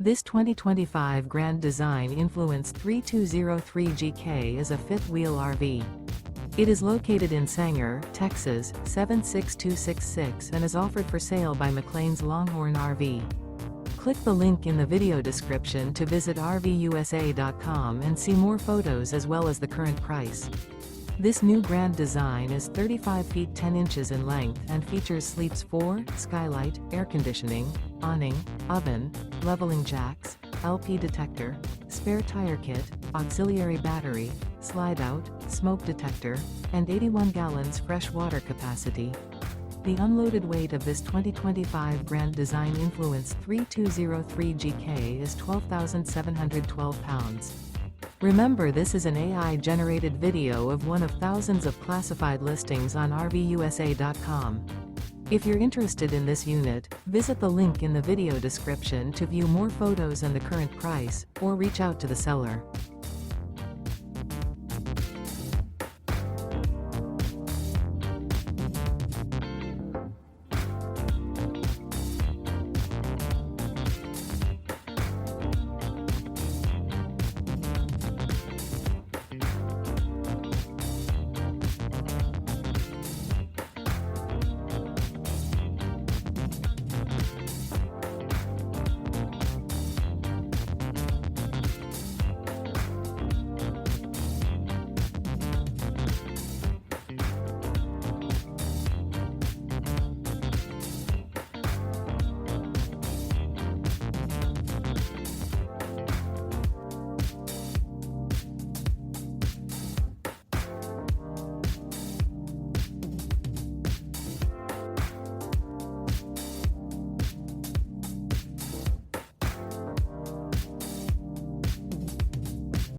This 2025 Grand Design Influence 3203GK is a fifth-wheel RV. It is located in Sanger, Texas, 76266 and is offered for sale by McClain's Longhorn RV. Click the link in the video description to visit RVUSA.com and see more photos as well as the current price. This new Grand Design is 35 feet 10 inches in length and features sleeps 4, skylight, air conditioning, awning, oven, leveling jacks, LP detector, spare tire kit, auxiliary battery, slide out, smoke detector, and 81 gallons fresh water capacity. The unloaded weight of this 2025 Grand Design Influence 3203GK is 12,712 pounds. Remember, this is an AI-generated video of one of thousands of classified listings on RVUSA.com. If you're interested in this unit, visit the link in the video description to view more photos and the current price, or reach out to the seller.